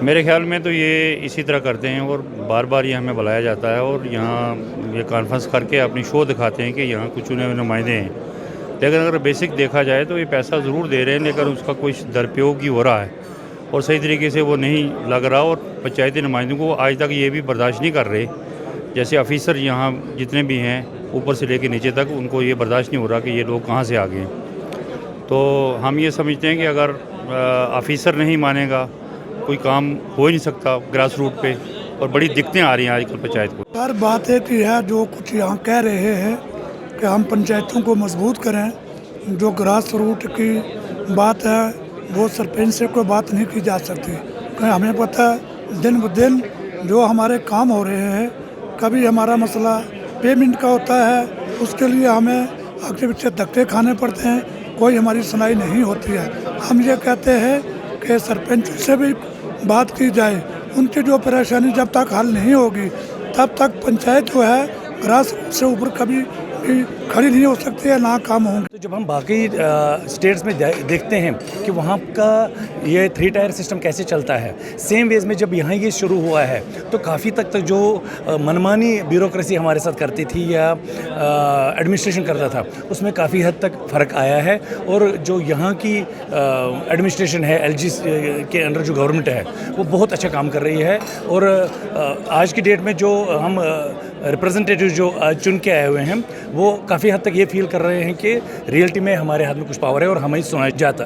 मेरे ख्याल में तो ये इसी तरह करते हैं और बार बार ये हमें बुलाया जाता है और यहाँ ये कॉन्फ्रेंस करके अपनी शो दिखाते हैं कि यहाँ कुछ चुने हुए नुमाइंदे हैं। लेकिन अगर बेसिक देखा जाए तो ये पैसा ज़रूर दे रहे हैं, लेकिन उसका कोई दुरुपयोग ही हो रहा है और सही तरीके से वो नहीं लग रहा। और पंचायती नुमाइंदों को आज तक ये भी बर्दाश्त नहीं कर रहे, जैसे ऑफिसर यहाँ जितने भी हैं ऊपर से लेकर नीचे तक, उनको ये बर्दाश्त नहीं हो रहा कि ये लोग कहाँ से आ गए। तो हम ये समझते हैं कि अगर ऑफिसर नहीं मानेगा कोई काम हो ही नहीं सकता ग्रास रूट पे, और बड़ी दिक्कतें आ रही हैं आजकल पंचायत को। हर बात है कि यह जो कुछ यहाँ कह रहे हैं कि हम पंचायतों को मजबूत करें, जो ग्रास रूट की बात है वो सरपंच से कोई बात नहीं की जा सकती, क्योंकि हमें पता है दिन ब दिन जो हमारे काम हो रहे हैं, कभी हमारा मसला पेमेंट का होता है, उसके लिए हमें आगे पीछे धक्के खाने पड़ते हैं, कोई हमारी सुनाई नहीं होती है। हम ये कहते हैं कि सरपंच से भी बात की जाए, उनकी जो परेशानी जब तक हल नहीं होगी तब तक पंचायत जो है ग्रास रूट से ऊपर कभी भी खड़ी नहीं हो सकती है, ना काम होंगे। तो जब हम बाकी स्टेट्स में देखते हैं कि वहाँ का ये 3 टायर सिस्टम कैसे चलता है, सेम वेज में जब यहाँ ये शुरू हुआ है तो काफ़ी तक जो मनमानी ब्यूरोक्रेसी हमारे साथ करती थी या एडमिनिस्ट्रेशन करता था, उसमें काफ़ी हद तक फ़र्क आया है। और जो यहाँ की एडमिनिस्ट्रेशन है, एलजी के अंडर जो गवर्नमेंट है वो बहुत अच्छा काम कर रही है। और आज की डेट में जो हम रिप्रेजेंटेटिव जो चुन के आए हुए हैं वो काफ़ी हद तक ये फील कर रहे हैं कि रियलिटी में हमारे हाथ में कुछ पावर है और हमें सुना जाता।